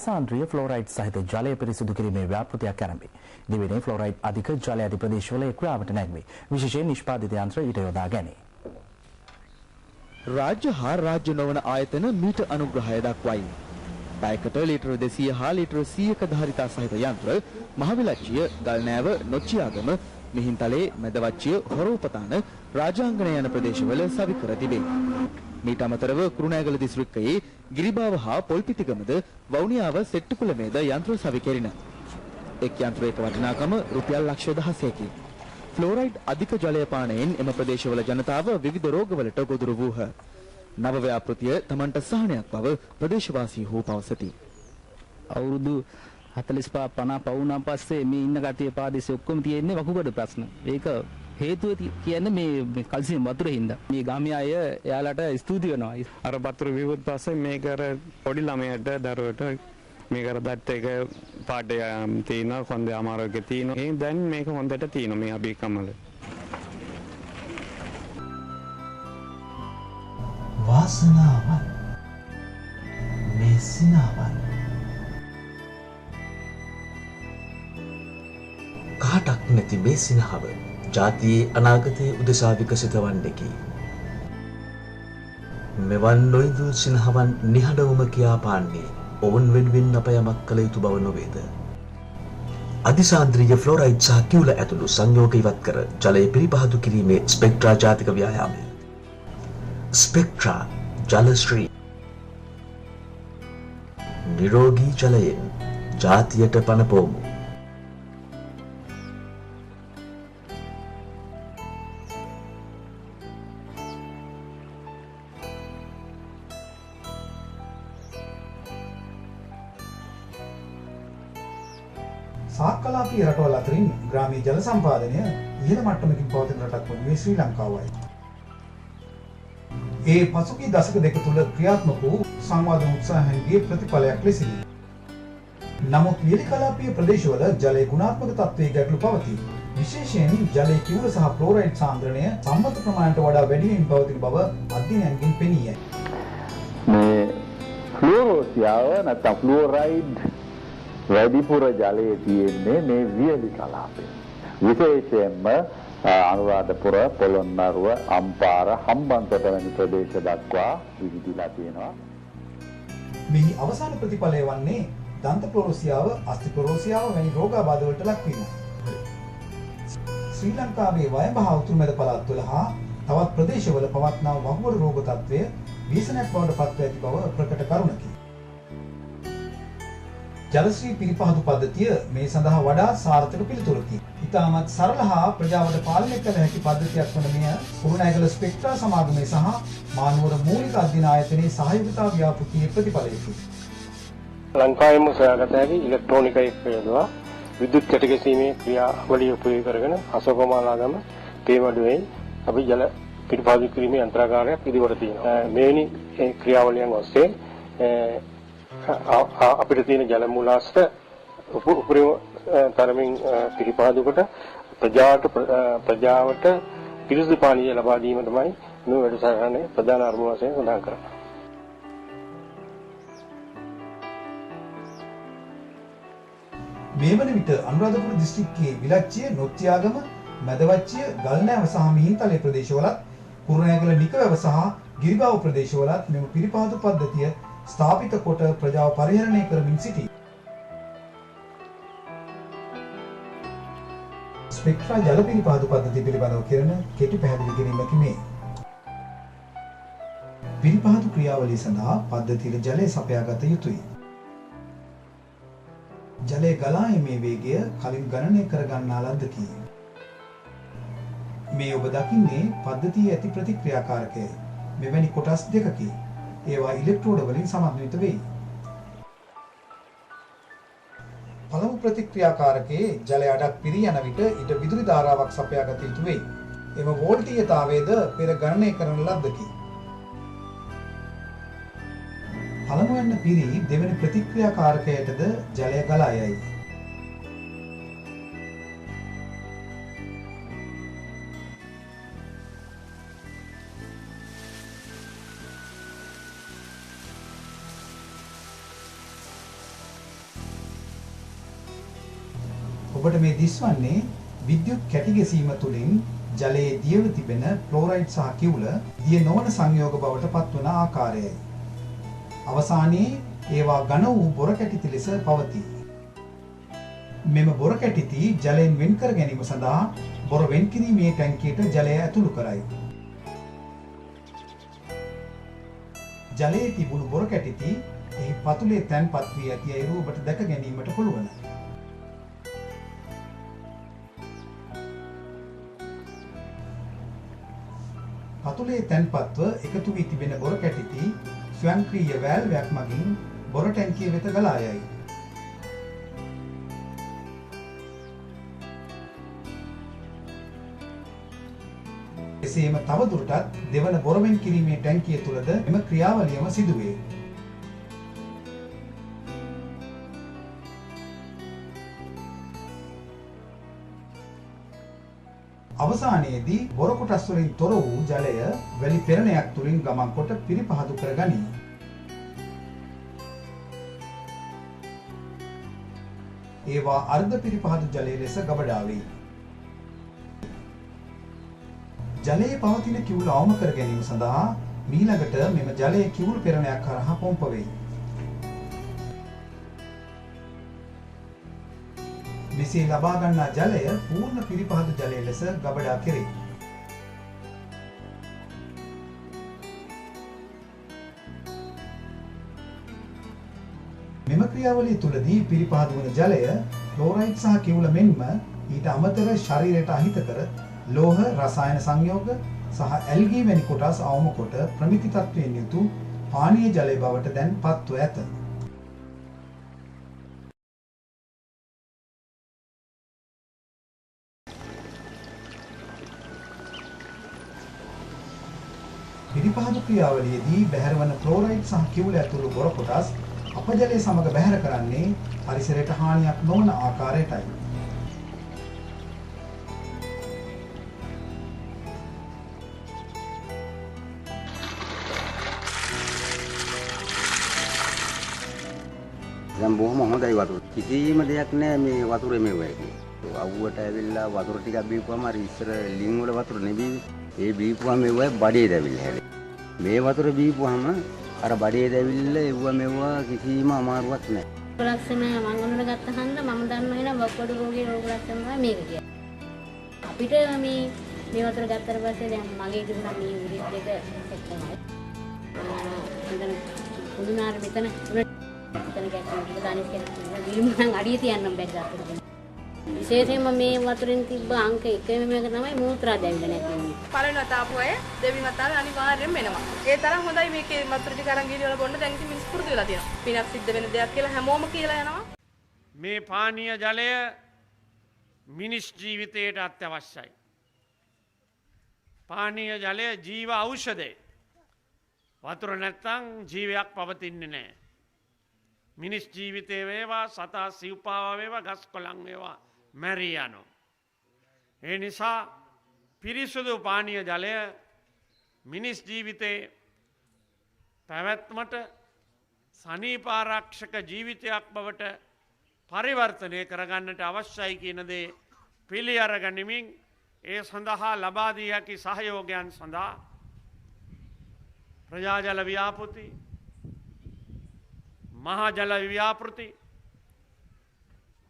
සාන්ද්‍රිය ෆ්ලෝරයිඩ් සහිත ජලය පිරිසිදු කිරීමේ ව්‍යාපෘතියක් ආරම්භයි. දිවයිනේ ෆ්ලෝරයිඩ් අධික ජල ඇති ප්‍රදේශවල ක්‍රියාවට නැංවි. විශේෂයෙන් නිෂ්පාදිත යන්ත්‍ර ඊට යොදා ගැනේ. රාජ්‍ය හා රාජ්‍ය නොවන ආයතන මීට අනුග්‍රහය දක්වයි. පැයකට ලීටර 200 හා ලීටර 100ක ධාරිතා සහිත යන්ත්‍ර මහවිලච්චිය, ගල්නෑව, නොච්චියාගම, මිහින්තලේ, මැදවච්චිය, හොරෝපතාන, රාජාංගණය යන ප්‍රදේශවල සවිකර තිබේ. මීට අමතරව කුරුණෑගල දිස්ත්‍රික්කයේ ගිරිබාව හා පොල්පිටිගමද වවුනියාව සෙට්ටුකුළමේද යන්ත්‍ර සවිකෙරින. එක් යන්ත්‍රයක වටිනාකම රුපියල් ලක්ෂ 16කි. ෆ්ලෝරයිඩ් අධික ජලය පානයෙන් එම ප්‍රදේශවල ජනතාව විවිධ රෝගවලට ගොදුරු වූහ. නව ව්‍යාපෘතිය තමන්ට සහනයක් බව ප්‍රදේශවාසීහු පවසති. අවුරුදු 45-50 පවුනා පස්සේ මේ ඉන්න කට්ටිය පාදේශය ඔක්කොම තියෙන්නේ වකුගඩු ප්‍රශ්න. ඒක හේතුව කියන්නේ මේ කල්සියම් වතුර හින්දා. මේ ගාමිය අය එයාලට ස්තුති වෙනවා. අර වතුර විවුත් පස්සේ මේක අර පොඩි ළමයට දරුවට මේක අර දත් එක පාට තියෙනවා, කොන්දේ අමාරුවක තියෙනවා. ඒ දැන් මේක හොඳට තියෙනවා මේ අභිකමල. වාසනාවන් මේ සිනාවන් කාටක් නැති මේ සිනහව ජාතියේ අනාගතයේ උදෙසා විකසිත වන්නේකි. මෙවන් නොයිදු සිනහවන් නිහඬවම කියා පාන්නේ ඔවුන් වෙනුවෙන් අප යමක් කළ යුතු බව නොවේද? අධිසාන්ද්‍රීය ෆ්ලෝරයිඩ් සහ කියුල ඇතුළු සංයෝග ඉවත් කර ජලය පිරිපහදු කිරීමේ ස්පෙක්ට්‍රා ජාතික ව්‍යායාමය. ස්පෙක්ට්‍රා ජලශ්‍රී නිරෝගී ජලයෙන් ජාතියට පනපෝමු. සාක්කලාපීය රටවල් අතරින් ග්‍රාමීය ජල සම්පාදනය ඉහළ මට්ටමකින් පවතින රටක් වන්නේ ශ්‍රී ලංකාවයි. ඒ පසුගිය දශක දෙක තුළ ක්‍රියාත්මක වූ සංවාදන උත්සාහයන්ගේ ප්‍රතිඵලයක් ලෙසිනි. නමුත් වියලිකලාපීය ප්‍රදේශවල ජලයේ ගුණාත්මක තත්ත්වයේ ගැටලු පවතී. විශේෂයෙන් ජලයේ කිවුල සහ ක්ලෝරයිඩ් සාන්ද්‍රණය සම්මත ප්‍රමාණයට වඩා වැඩි වෙමින් පවතින බව අධ්‍යයනයන්ගෙන් පෙනී යයි. මේ ෆ්ලෝරෝසියාව නැත්නම් ෆ්ලෝරයිඩ් වැඩිපුර ජලයේ තියෙන්නේ මේ වියලි කලාපේ. විශේෂයෙන්ම අනුරාධපුර, පොළොන්නරුව, අම්පාර, හම්බන්තොට වැනි ප්‍රදේශ දක්වා විහිදිලා තියෙනවා. මෙහි අවසාන ප්‍රතිඵලය වන්නේ දන්ත ක්ලෝරෝසියාව, අස්ථි ක්ලෝරෝසියාව වැනි රෝගාබාධ වලට ලක්වීම. ශ්‍රී ලංකාවේ වයඹ හා උතුරු මැද පළාත්වල හා තවත් ප්‍රදේශවල පවත්නා වකුගඩු රෝග තත්ත්වය ව්‍යසනයක් බවට පත්ව ඇති බව ප්‍රකට කරුණකි. ජලශ්‍රී පිරිපහදු පද්ධතිය මේ සඳහා වඩා සාර්ථක පිළිතුරකි. ඉතාමත් සරල හා ප්‍රජාවට පාලනය කළ හැකි පද්ධතියක් වන මෙය කුරුණෑගල ස්පෙක්ට්‍රා සමාගමේ සහ මානවර මූලික අධ්‍යයන ආයතනයේ සහයෝගිතා ව්‍යාපෘතියේ ප්‍රතිඵලයකි. ලංකාවෙම සොයාගත හැකි ඉලෙක්ට්‍රොනික යොදවා විදුලි කැටගැසීමේ ක්‍රියාවලිය උපයෝගී කරගෙන අශෝකමාලාගම තේමඩුවේ අපි ජල පිරිපහදු කිරීමේ යන්ත්‍රාගාරයක් ඉදිරියට තියෙනවා. මෙවැනි ක්‍රියාවලියන් ඔස්සේ අපිට තියෙන ජල මූලාශ්‍ර උපරිම තරමින් පිරිපහදුකට ප්‍රජාවට පිරිසිදු පානීය ලබා දීම තමයි මේ වැඩසටහනේ ප්‍රධාන අරමුණ වශයෙන් සඳහන් කරන්නේ. මේ වන විට අනුරාධපුර දිස්ත්‍රික්කයේ විලච්චිය, නොත්තියාගම, මැදවච්චිය, ගල්නෑව සහ මිහින්තලේ ප්‍රදේශවලත්, කුරුණෑගල නිකවැව සහ ගිරිබාව ප්‍රදේශවලත් මෙම පිරිපහදු පද්ධතිය ස්ථාපිත කොට ප්‍රජාව පරිහරණය කරමින් සිටී. ස්පෙක්ට්‍රා ජල පිරිපහදු පද්ධතිය පිළිබඳව කරන කෙටි පැහැදිලි කිරීමකි මේ. පිරිපහදු ක්‍රියාවලිය සඳහා පද්ධතියේ ජලය සපයාගත යුතුයි. ජලය ගලා යීමේ වේගය කලින් ගණනය කර ගන්නා ලද්දකි. මේ ඔබ දකින්නේ පද්ධතියේ ඇති ප්‍රතික්‍රියාකාරකය. මෙවැනි කොටස් දෙකකි. ඒවා ඉලෙක්ට්‍රෝඩ වලින් සමන්විත වෙයි. පළමු ප්‍රතික්‍රියාකාරකයේ ජලය අඩක් පිරී යන විට ඊට විදුලි ධාරාවක් සපයාගත යුතු වෙයි. එම වෝල්ටීයතාවයද පෙර ගණනය කරන ලද්දකි. පළමුවෙන් පිරී දෙවෙනි ප්‍රතික්‍රියාකාරකයටද ජලය ගලා යයි. ඔබට මේ දිස්වන්නේ විද්‍යුත් කැටි ගැසීම තුළින් ජලයේ දියව තිබෙන ක්ලෝරයිඩ් සහ කිවුල දිය නොවන සංයෝග බවට පත්වන ආකාරයයි. අවසානයේ ඒවා ඝන වූ බොර කැටිති ලෙස පවතී. මෙම බොර කැටිති ජලයෙන් වෙන් කර ගැනීම සඳහා බොර වෙන් කිරීමේ ටැංකියට ජලය ඇතුළු කරයි. ජලයේ තිබුණු බොර කැටිති එහි පතුලේ තැන්පත් වී ඇති අයුරු ඔබට දැක ගැනීමට පුළුවන්. පතුලේ තැන්පත්ව එකතු වී තිබෙන බොර කැටිති ස්වයංක්‍රීය වෑල්වයක් මගින් බොර ටැංකිය වෙත ගලා යයි. එසේම තවදුරටත් දෙවන බොර වෙන් කිරීමේ ටැංකිය තුලද එම ක්‍රියාවලියම සිදුවේ. අවසානයේදී බොර කොටස් වලින් තොර වූ ජලය වැලි පෙරණයක් තුලින් ගමන් කොට පිරිපහදු කර ගනී. ඒවා අර්ධ පිරිපහදු ජලය ලෙස ගබඩා වේ. ජලයේ පවතින කිවුල අවම කර ගැනීම සඳහා මීළඟට මෙම ජලයේ කිවුල් පෙරණයක් කරහා පොම්ප වෙයි. මෙසේ ලබා ගන්නා ජලය පූර්ණ පිරිපහදු ජලය ලෙස ගබඩා කෙරේ. මෙම ක්‍රියාවලිය තුලදී පිරිපහදු වන ජලය ක්ලෝරයිඩ් සහ කිවුල මෙන්ම ඊට අමතරව ශරීරයට අහිත කර ලෝහ රසායන සංයෝග සහ ඇල්ගී වැනි කොටස් අවම කොට ප්‍රමිති තත්වයෙන් යුතු පානීය ජලය බවට දැන් පත්ව ඇත. පිරිපහදු ක්‍රියාවලියේදී බැහැරවන ක්ලෝරයිඩ් සහ කිවුල ඇතුළු බොර කොටස් අපජලය සමග බැහැර කරන්නේ පරිසරයට හානියක් නොවන ආකාරයටයි. දැන් බොහොම හොඳයි වතුර. කිසිම දෙයක් නැහැ මේ වතුරේ මෙවයි කියන්නේ. අවුවට ඇවිල්ලා වතුර ටිකක් බීපුවම අර ඉස්සර ලිං වල වතුර නෙබී. ඒ බීපුවම මෙවයි බඩේ දැවිල්ල හැලේ. මේ වතුර බීපුවම අර බඩේ දැවිල්ල එව්ව මෙව්වා කිසිම අමාරුවක් නැහැ. ලක්ෂණ මම ගොනුන ගත්ත හන්ද මම දන්නවා එන වක්කොඩු රෝගී රෝග ලක්ෂණ තමයි මේක කියන්නේ. අපිට මේ වතුර ගත්තට පස්සේ දැන් මගේ තිබුණා මේ උරිත් දෙක සෙට් තමයි. මම පුදුනාර මෙතන ගැටුම් දානිස් කියන්නේ විලිමෙන් අඩිය තියන්නම් බැග් ගන්න. විශේෂයෙන්ම මේ වතුරෙන් තිබ්බ අංක එකම එක තමයි මූත්‍රා දැවිලා නැති. පළවෙනි වතාව පොයේ දෙවෙනි වතාවේ අනිවාර්යයෙන්ම එනවා. ඒ තරම් හොඳයි මේකේ වතුර ටික අරන් ගිහින් වල බොන්න දැන් ඉතින් මිනිස් පුරුදු වෙලා තියෙනවා. පිනක් සිද්ධ වෙන දෙයක් කියලා හැමෝම කියලා යනවා. මේ පානීය ජලය මිනිස් ජීවිතයට අත්‍යවශ්‍යයි. පානීය ජලය ජීව ඖෂධය. වතුර නැත්තම් ජීවයක් පවතින්නේ නැහැ. මිනිස් ජීවිතේ වේවා සතා සිව්පාවා වේවා ගස් කොළන් වේවා මැරී යනවා. ඒ නිසා පිරිසුදු පානීය ජලය මිනිස් ජීවිතේ පැවැත්මට සනීපාරක්ෂක ජීවිතයක් බවට පරිවර්තනය කරගන්නට අවශ්‍යයි කියන දේ පිළි අරගනිමින් ඒ සඳහා ලබා දී හැකි සහයෝගයන් සඳහා ප්‍රජාජල ව්‍යාපෘති මහජල ව්‍යාපෘති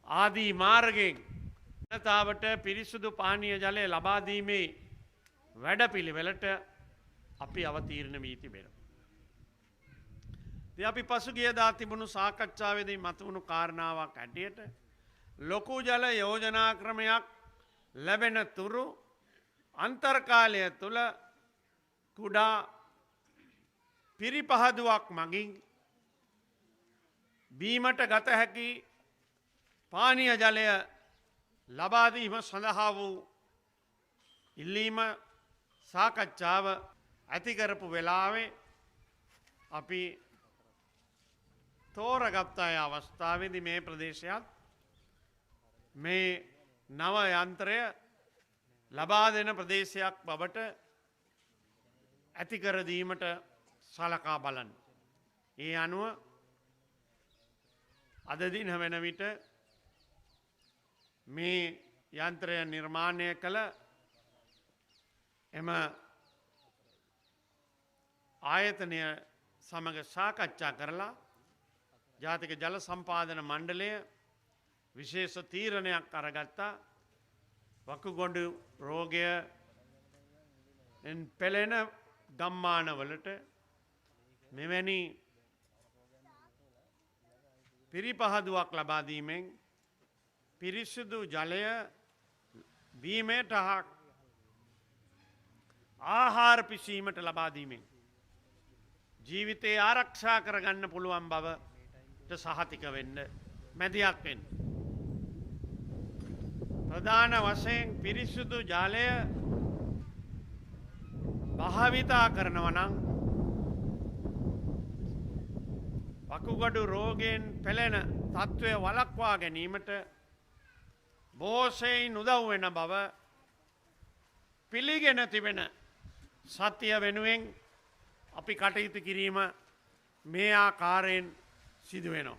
ආදී මාර්ගයෙන් ජනතාවට පිරිසුදු පානීය ජලය ලබා දීමේ වැඩපිළිවෙලට අපි අවතීර්ණ වී තිබෙනවා. ඉතින් අපි පසුගියදා තිබුණු සාකච්ඡාවේදී මතුවුණු කාරණාවක් ඇටියට ලොකු ජල යෝජනා ක්‍රමයක් ලැබෙන තුරු අන්තර්කාලය තුළ කුඩා පිරිපහදුවක් මගින් බීමට ගත හැකි පානීය ජලය ලබා දීම සඳහා වූ ඉල්ලීම සාකච්ඡාව ඇති කරපු වෙලාවේ අපි තෝරගත් අය අවස්ථාවේදී මේ ප්‍රදේශයත් මේ නව යන්ත්‍රය ලබා දෙන ප්‍රදේශයක් බවට ඇති කර දීමට සලකා බලන්න. ඒ අනුව අද දින වෙන විට මේ යන්ත්‍රය නිර්මාණය කළ එම ආයතනය සමග සාකච්ඡා කරලා ජාතික ජල සම්පාදන මණ්ඩලය විශේෂ තීරණයක් අරගත්තා. වකුගොඩු රෝගය පෙළෙන ගම්මානවලට මෙවැනි පිරිපහදුවක් ලබා දීමෙන් පිරිසිදු ජලය බීමට හා ආහාර පිසීමට ලබා දීමෙන් ජීවිතය ආරක්ෂා කරගන්න පුළුවන් බවට සහතික වෙන්න මැදිහත් වෙන්න. ප්‍රධාන වශයෙන් පිරිසිදු ජලය භාවිතා කරනවා නම් වකුගඩු රෝගයෙන් පෙළෙන තත්ත්වය වළක්වා ගැනීමට බෝසෙයින් උදව් වෙන බව පිළිගෙන තිබෙන සත්‍ය වෙනුවෙන් අපි කටයුතු කිරීම මේ ආකාරයෙන් සිදු වෙනවා.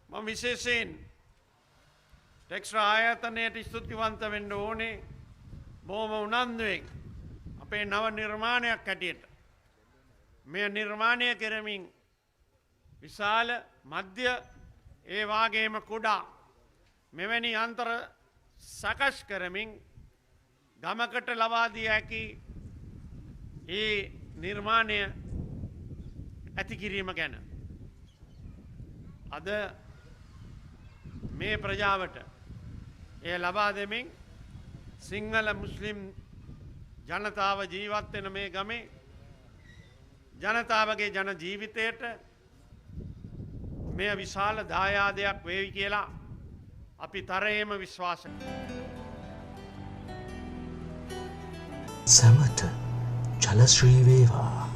මම විශේෂයෙන් ටෙක්ස්ට්‍රා ආයතනයට ස්තුතිවන්ත වෙන්න ඕනේ. බොහොම උනන්දුවෙන් අපේ නව නිර්මාණයක් හැටියට මේ නිර්මාණය කරමින් විශාල මධ්‍ය ඒ වාගේම කුඩා මෙවැනි අන්තර සකස් කරමින් ගමකට ලබා දිය හැකි ඒ නිර්මාණය ඇති කිරීම ගැන අද මේ ප්‍රජාවට එය ලබා දෙමින් සිංහල මුස්ලිම් ජනතාව ජීවත් වෙන මේ ගමේ ජනතාවගේ ජන ජීවිතයට මෙය විශාල දායාදයක් වේවි කියලා අපි තරයේම විශ්වාස කරනවා. සමත ජලශ්‍රී වේවා.